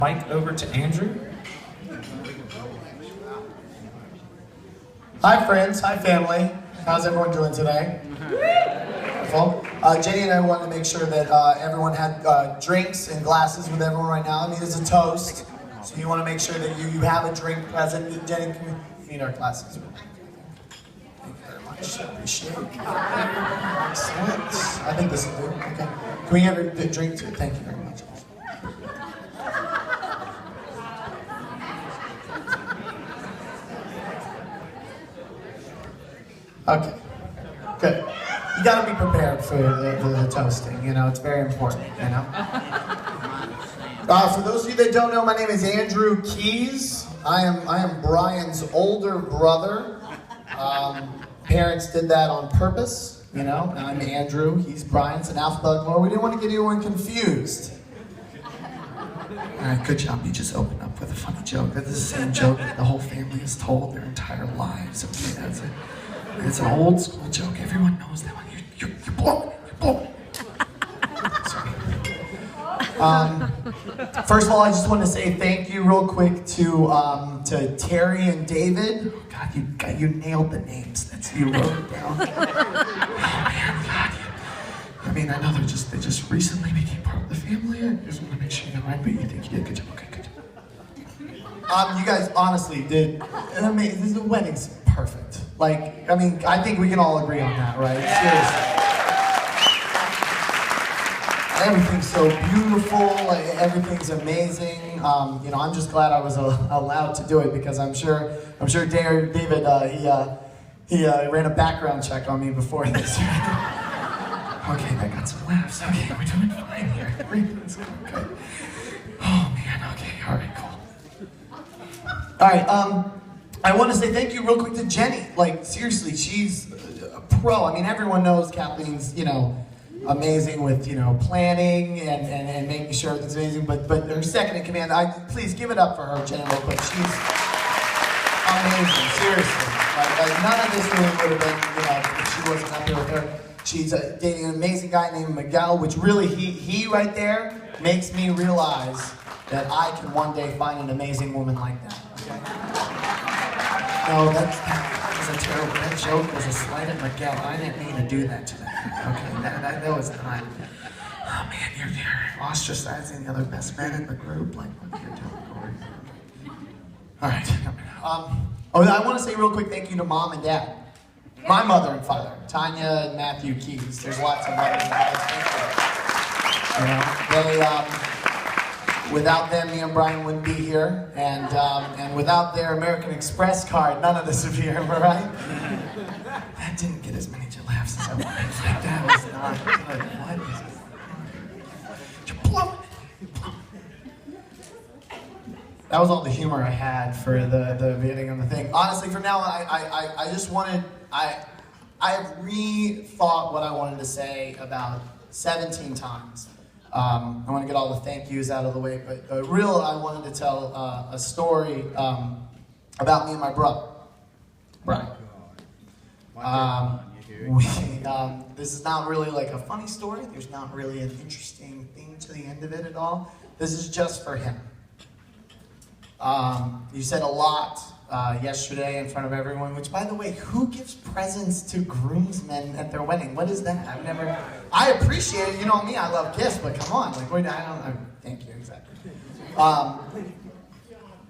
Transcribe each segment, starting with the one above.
Mic over to Andrew. Hi friends, hi family. How's everyone doing today? Wonderful. Jenny and I wanted to make sure that everyone had drinks and glasses with everyone right now. I mean, it's a toast, so you want to make sure that you have a drink present. Jenny, can we need our glasses? Thank you very much. I appreciate it. Excellent. I think this will do. Okay. Can we have a drink too? Thank you very much. Okay, good. You gotta be prepared for the toasting, you know, it's very important, you know. For those of you that don't know, my name is Andrew Keys. I am Brian's older brother. Parents did that on purpose, you know. I'm Andrew, he's Brian, it's an alphabetical order. We didn't want to get anyone confused. Alright, good job, you just opened up with a funny joke. That's the same joke that the whole family has told their entire lives. Okay, that's it. It's an old school joke. Everyone knows that one. You're blowing it. You're blowing it. Sorry. First of all, I just want to say thank you real quick to Terry and David. Oh, God, you nailed the names. That's you wrote it down. Oh man, God. I mean, I know they just recently became part of the family. I just want to make sure you know right, but you think you did good job. Okay, good job. You guys honestly did an amazing. The wedding's perfect. Like, I mean, I think we can all agree on that, right? Seriously. Everything's so beautiful, like, everything's amazing. You know, I'm just glad I was allowed to do it because I'm sure David, he ran a background check on me before this. Okay, I got some laughs. Okay, we're doing fine here. Everything's okay. Oh man, okay, all right, cool. All right, I want to say thank you real quick to Jenny. Like, seriously, she's a pro. I mean, everyone knows Kathleen's, you know, amazing with, you know, planning and making sure everything's amazing, but her second in command, please give it up for her, Jenny, real quick. She's amazing, seriously. Like none of this really would have been, you know, if she wasn't up here with her. She's dating an amazing guy named Miguel, which really, he right there makes me realize that I can one day find an amazing woman like that, okay? No, that was a terrible, that joke was a slight at Miguel. I didn't mean to do that to that. Okay, that was not. Oh man, you're ostracizing the other best man in the group. Like, what you're doing. All right. I want to say real quick thank you to Mom and Dad. My mother and father, Tanya and Matthew Keys. There's lots of mothers and fathers. You know, without them, me and Brian wouldn't be here, and without their American Express card, none of this would be here, right? That didn't get as many laughs as I wanted. Like, that was not good. What is it? You're blowing it. That was all the humor I had for the beginning of the thing. Honestly, from now on, I just wanted, I have rethought what I wanted to say about 17 times. I want to get all the thank yous out of the way, but I wanted to tell a story about me and my brother, Brian. This is not really like a funny story. There's not really an interesting thing to the end of it at all. This is just for him. You said a lot yesterday in front of everyone, which, by the way, who gives presents to groomsmen at their wedding? What is that? I appreciate it. You know me, I love gifts, but come on. Like, thank you, exactly.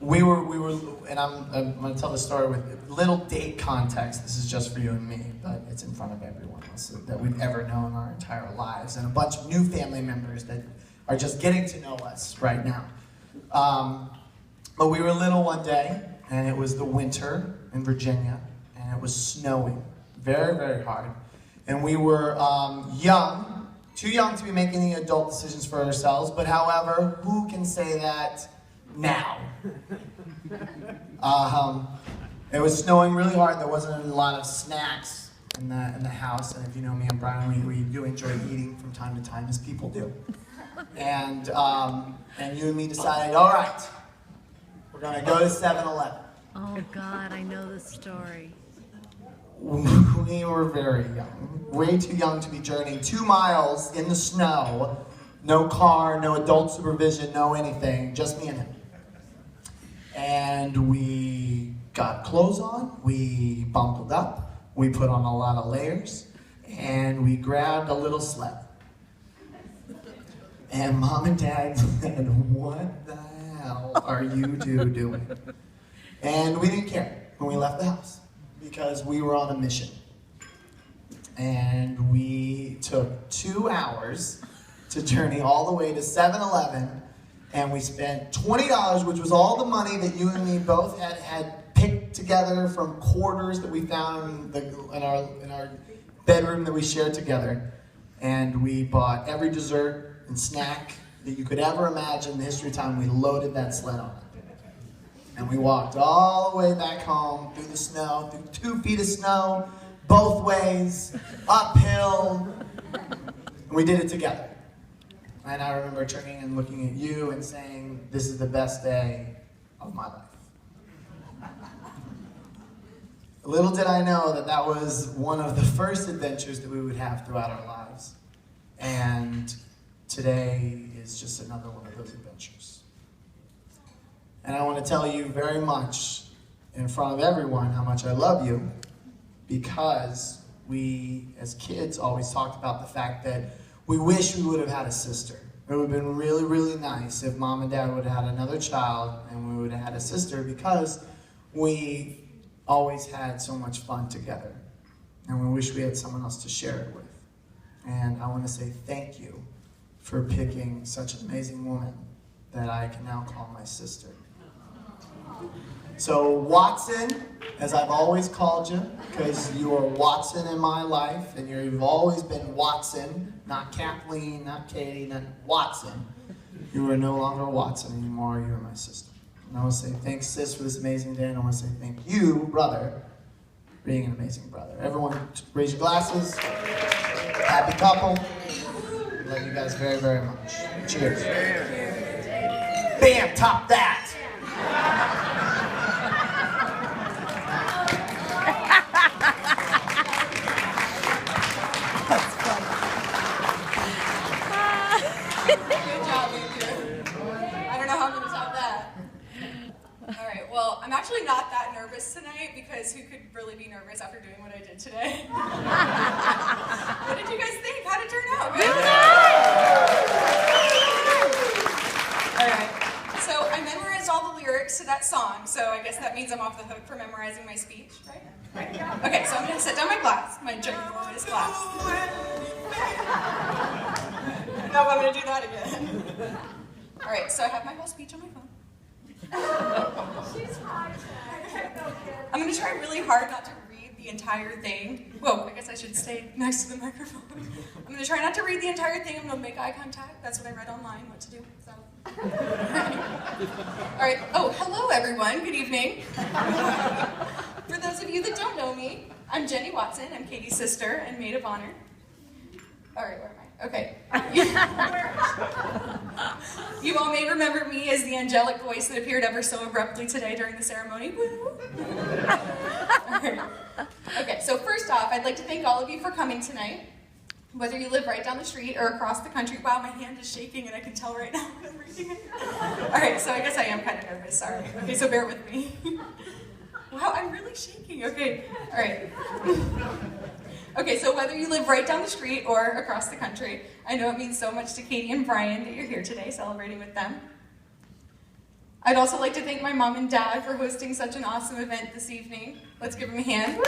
We were, and I'm going to tell the story with little date context. This is just for you and me, but it's in front of everyone else that we've ever known our entire lives, and a bunch of new family members that are just getting to know us right now. But we were little one day, and it was the winter in Virginia, and it was snowing very, very hard. And we were young, too young to be making any adult decisions for ourselves, but however, who can say that now? It was snowing really hard. There wasn't a lot of snacks in the house, and if you know me and Brian, we do enjoy eating from time to time, as people do. And you and me decided, all right, we're gonna go to 7-Eleven. Oh God, I know the story. We were very young, way too young to be journeying 2 miles in the snow No car, no adult supervision, no anything, just me and him. And we got clothes on, we bundled up, we put on a lot of layers, and we grabbed a little sled. And Mom and Dad said, "What the hell are you two doing?" And we didn't care when we left the house because we were on a mission. And we took 2 hours to journey all the way to 7-Eleven, and we spent $20, which was all the money that you and me both had picked together from quarters that we found in our bedroom that we shared together. And we bought every dessert and snack that you could ever imagine in the history of time. We loaded that sled on it. And we walked all the way back home through the snow, through 2 feet of snow, both ways, uphill. And we did it together. And I remember turning and looking at you and saying, "This is the best day of my life." Little did I know that that was one of the first adventures that we would have throughout our lives. And today is just another one of those adventures. And I want to tell you very much in front of everyone how much I love you, because we as kids always talked about the fact that we wish we would have had a sister. It would have been really, really nice if Mom and Dad would have had another child and we would have had a sister, because we always had so much fun together. And we wish we had someone else to share it with. And I want to say thank you for picking such an amazing woman that I can now call my sister. So Watson, as I've always called you, because you are Watson in my life, and you've always been Watson, not Kathleen, not Katie, not Watson. You are no longer Watson anymore, you're my sister. And I want to say thanks, sis, for this amazing day, and I want to say thank you, brother, for being an amazing brother. Everyone, raise your glasses. Happy couple. I love you guys very, very much. Cheers. Bam, top that. I'm actually not that nervous tonight, because who could really be nervous after doing what I did today? What did you guys think? How'd it turn out? Good? Alright, so I memorized all the lyrics to that song, so I guess that means I'm off the hook for memorizing my speech, right? Right. Okay, so I'm going to set down my glass, my ginormous glass. No, I'm going to do that again. Alright, so I have my whole speech on my phone. I'm going to try really hard not to read the entire thing. Whoa, I guess I should stay next to the microphone. I'm going to try not to read the entire thing. I'm going to make eye contact. That's what I read online, what to do. So. All right. Oh, hello, everyone. Good evening. For those of you that don't know me, I'm Jenny Watson. I'm Katie's sister and maid of honor. All right, where am I? Okay. You all may remember me as the angelic voice that appeared ever so abruptly today during the ceremony. Woo! Right. Okay, so first off, I'd like to thank all of you for coming tonight. Whether you live right down the street or across the country. Wow, my hand is shaking and I can tell right now when I'm reading it. All right, so I guess I am kind of nervous, sorry. Okay, so bear with me. Wow, I'm really shaking. Okay, all right. Okay, so whether you live right down the street or across the country, I know it means so much to Katie and Brian that you're here today celebrating with them. I'd also like to thank my mom and dad for hosting such an awesome event this evening. Let's give them a hand.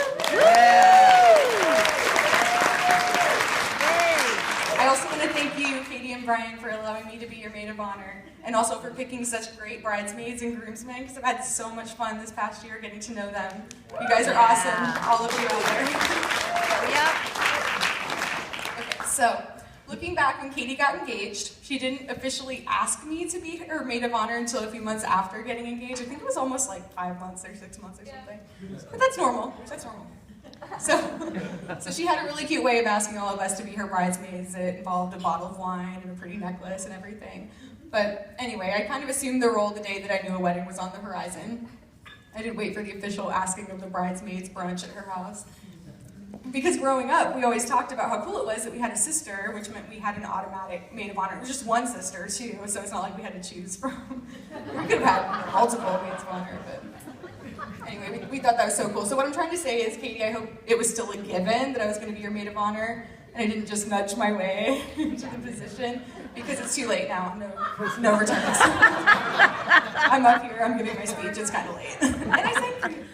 I also want to thank you, Katie and Brian, for allowing me to be your maid of honor, and also for picking such great bridesmaids and groomsmen, because I've had so much fun this past year getting to know them. You guys are awesome, all of you out there. Yep. Okay, so looking back when Katie got engaged, she didn't officially ask me to be her maid of honor until a few months after getting engaged. I think it was almost like 5 months or 6 months or something. But that's normal. That's normal. So she had a really cute way of asking all of us to be her bridesmaids. It involved a bottle of wine and a pretty necklace and everything. But anyway, I kind of assumed the role the day that I knew a wedding was on the horizon. I didn't wait for the official asking of the bridesmaids brunch at her house. because growing up, we always talked about how cool it was that we had a sister, which meant we had an automatic maid of honor. It was just one sister, too, so it's not like we had to choose from. We could have had multiple maids of honor, but anyway, we thought that was so cool. So what I'm trying to say is, Katie, I hope it was still a given that I was going to be your maid of honor, and I didn't just nudge my way into the position, because it's too late now. No returns. I'm up here, I'm giving my speech, it's kind of late. And I sang for you.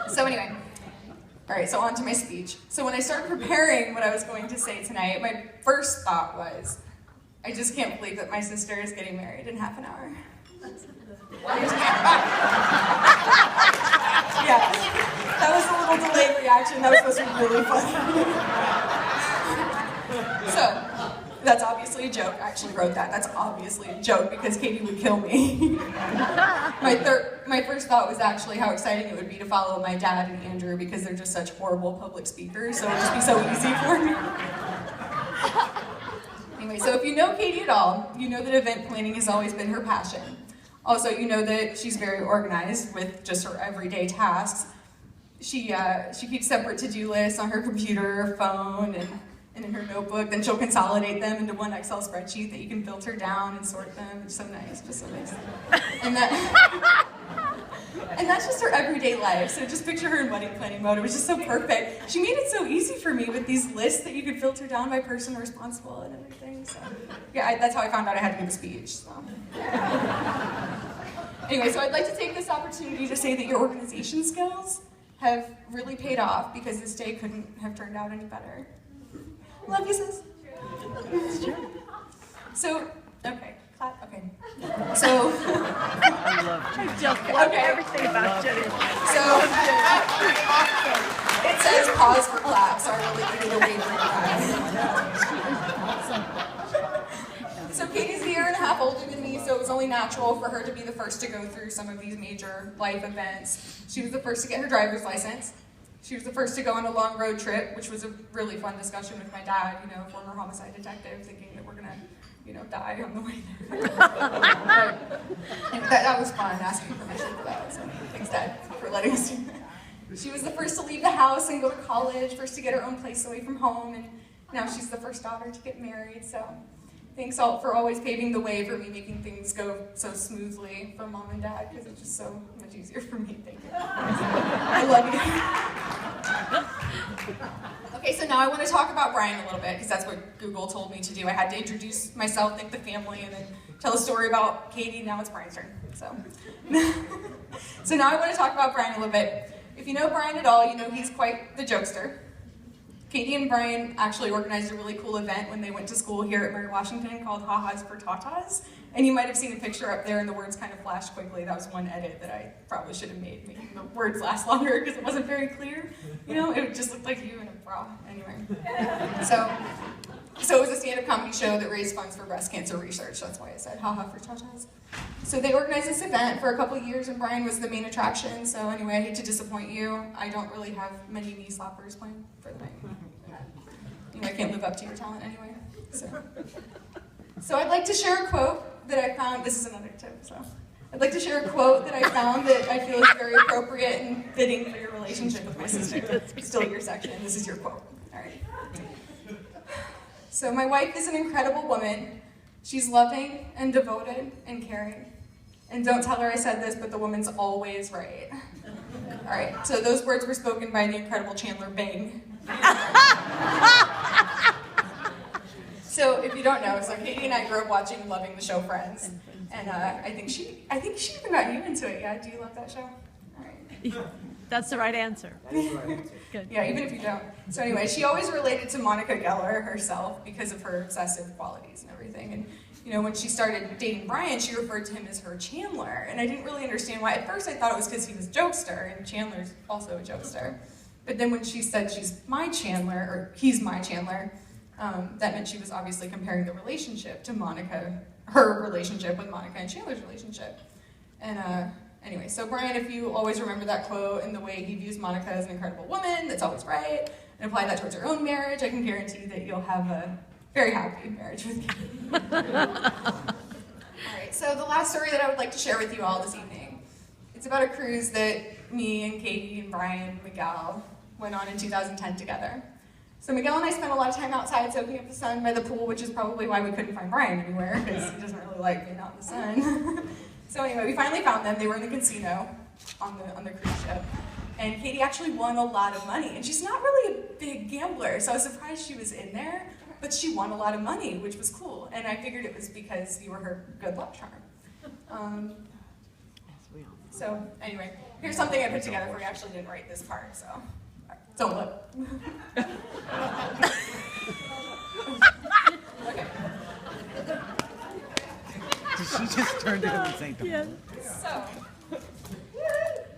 So anyway, all right, so on to my speech. So when I started preparing what I was going to say tonight, my first thought was, I just can't believe that my sister is getting married in half an hour. Yeah, that was a little delayed reaction. That was supposed to be really funny. So, that's obviously a joke. I actually wrote that. That's obviously a joke because Katie would kill me. My first thought was actually how exciting it would be to follow my dad and Andrew because they're just such horrible public speakers, so it would just be so easy for me. Anyway, so if you know Katie at all, you know that event planning has always been her passion. Also, you know that she's very organized with just her everyday tasks. She keeps separate to-do lists on her computer or phone and in her notebook. Then she'll consolidate them into one Excel spreadsheet that you can filter down and sort them. It's so nice, just so nice. And that's just her everyday life. So just picture her in wedding planning mode. It was just so perfect. She made it so easy for me with these lists that you could filter down by person responsible and everything. So yeah, that's how I found out I had to give a speech. So. Anyway, so I'd like to take this opportunity to say that your organization skills have really paid off because this day couldn't have turned out any better. Love you, sis. It's true. So, okay. Okay. So, I just love everything about Jenny. So, it says pause for clap, so I really needed to wait for that. So Katie's a year and a half older than me, so it was only natural for her to be the first to go through some of these major life events. She was the first to get her driver's license. She was the first to go on a long road trip, which was a really fun discussion with my dad, former homicide detective, thinking that we're gonna, die on the way there. And that was fun, asking permission for that. So thanks, Dad, for letting us do that. She was the first to leave the house and go to college, first to get her own place away from home, and now she's the first daughter to get married. So thanks all for always paving the way for me, making things go so smoothly for Mom and Dad, because it's just so much easier for me. Thank you. I love you. Okay, so now I want to talk about Brian a little bit, because that's what Google told me to do. I had to introduce myself, thank the family, and then tell a story about Katie. Now it's Brian's turn. So now I want to talk about Brian a little bit. If you know Brian at all, you know he's quite the jokester. Katie and Brian actually organized a really cool event when they went to school here at Mary Washington called Ha-Ha's for Tatas. And you might have seen a picture up there and the words kind of flashed quickly. That was one edit that I probably should have made, making the words last longer because it wasn't very clear. It just looked like you in a bra. Anyway. So it was a stand-up comedy show that raised funds for breast cancer research. That's why I said Ha-Ha for Tatas. So they organized this event for a couple of years and Brian was the main attraction. So anyway, I hate to disappoint you. I don't really have many knee slappers planned for the night. I can't live up to your talent anyway. So I'd like to share a quote that I found. This is another tip. So I'd like to share a quote that I found that I feel is very appropriate and fitting for your relationship with my sister. It's still your section. This is your quote. All right. So my wife is an incredible woman. She's loving and devoted and caring. And don't tell her I said this, but the woman's always right. All right. So those words were spoken by the incredible Chandler Bing. So if you don't know, so Katie and I grew up watching and loving the show Friends, and I think she even got you into it. Yeah, do you love that show? All right. That's the right answer. Good. Yeah, even if you don't. So anyway, she always related to Monica Geller herself because of her obsessive qualities and everything. And when she started dating Brian, she referred to him as her Chandler, and I didn't really understand why. At first, I thought it was because he was a jokester, and Chandler's also a jokester. But then when she said she's my Chandler, or he's my Chandler, that meant she was obviously comparing the relationship to Monica, her relationship with Monica and Chandler's relationship. And anyway, so Brian, if you always remember that quote and the way he views Monica as an incredible woman that's always right, and apply that towards your own marriage, I can guarantee that you'll have a very happy marriage with me. All right, so the last story that I would like to share with you all this evening, it's about a cruise that me and Katie and Brian, Miguel, went on in 2010 together. So Miguel and I spent a lot of time outside soaking up the sun by the pool, which is probably why we couldn't find Brian anywhere, because he doesn't really like being out in the sun. So anyway, we finally found them. They were in the casino on the cruise ship. And Katie actually won a lot of money. And she's not really a big gambler, so I was surprised she was in there, but she won a lot of money, which was cool. And I figured it was because you were her good luck charm. So anyway, here's something I put together for you. I actually didn't write this part, so don't look. Okay. She just turned to him and said, Yes. So,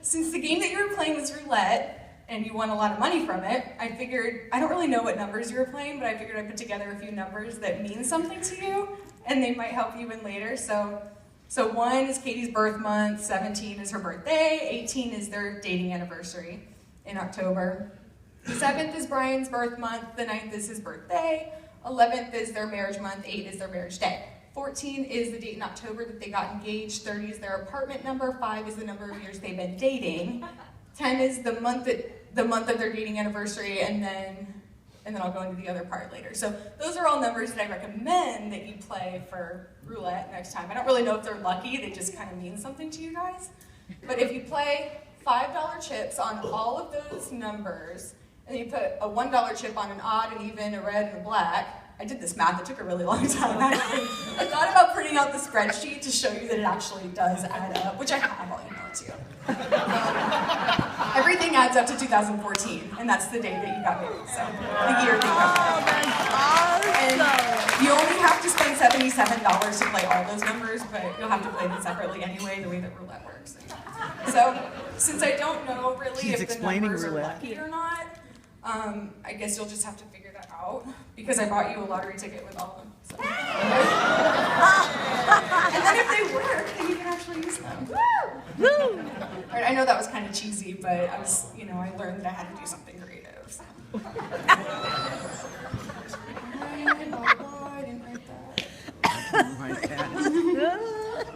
since the game that you were playing was roulette, and you won a lot of money from it, I figured, I don't really know what numbers you were playing, but I figured I'd put together a few numbers that mean something to you, and they might help you in later. So 1 is Katie's birth month, 17 is her birthday, 18 is their dating anniversary in October. The 7th is Brian's birth month, the 9th is his birthday, 11th is their marriage month, 8 is their marriage day. 14 is the date in October that they got engaged, 30 is their apartment number, 5 is the number of years they've been dating, 10 is the month of their dating anniversary, and then I'll go into the other part later. So those are all numbers that I recommend that you play for roulette next time. I don't really know if they're lucky, they just kind of mean something to you guys. But if you play $5 chips on all of those numbers, and then you put a $1 chip on an odd, an even, a red, and a black, I did this math, it took a really long time actually. I thought about printing out the spreadsheet to show you that it actually does add up, which I have, I'll email it to you. Everything adds up to 2014, and that's the day that you got married, so the year that you got married. And you only have to spend $77 to play all those numbers, but you'll have to play them separately anyway, the way that roulette works. So, since I don't know really if the numbers are lucky or not, I guess you'll just have to figure that out, because I bought you a lottery ticket with all of them. So. And then if they work, then you can actually use them. Woo! Right, I know that was kind of cheesy, but I learned that I had to do something creative. So. I didn't write that.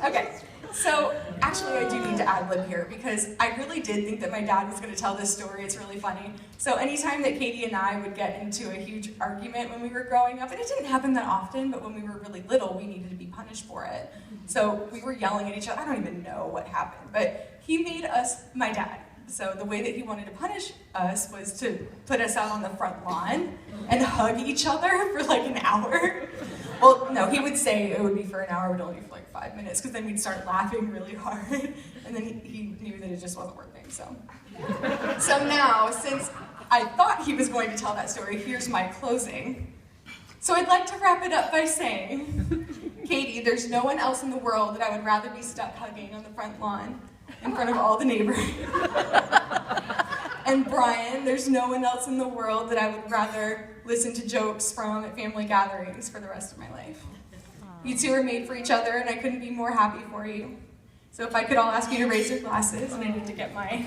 Okay. So, actually, I do need to ad-lib here, because I really did think that my dad was going to tell this story. It's really funny. So, anytime that Katie and I would get into a huge argument when we were growing up, and it didn't happen that often, but when we were really little, we needed to be punished for it. So, we were yelling at each other. I don't even know what happened, but he made us, my dad. So, the way that he wanted to punish us was to put us out on the front lawn and hug each other for like an hour. Well, no, he would say it would be for an hour, but only for like 5 minutes, because then we'd start laughing really hard, and then he knew that it just wasn't working, so. So now, since I thought he was going to tell that story, here's my closing. So I'd like to wrap it up by saying, Katie, there's no one else in the world that I would rather be stuck hugging on the front lawn in front of all the neighbors. And Brian, there's no one else in the world that I would rather listen to jokes from at family gatherings for the rest of my life. You two are made for each other, and I couldn't be more happy for you. So if I could all ask you to raise your glasses, and I need to get my...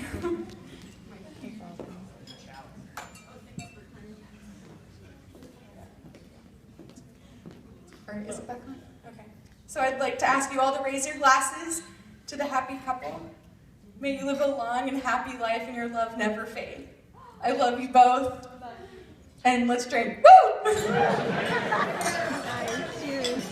Or is it back on? Okay. So I'd like to ask you all to raise your glasses to the happy couple. May you live a long and happy life, and your love never fade. I love you both. And let's drink. Woo! Cheers.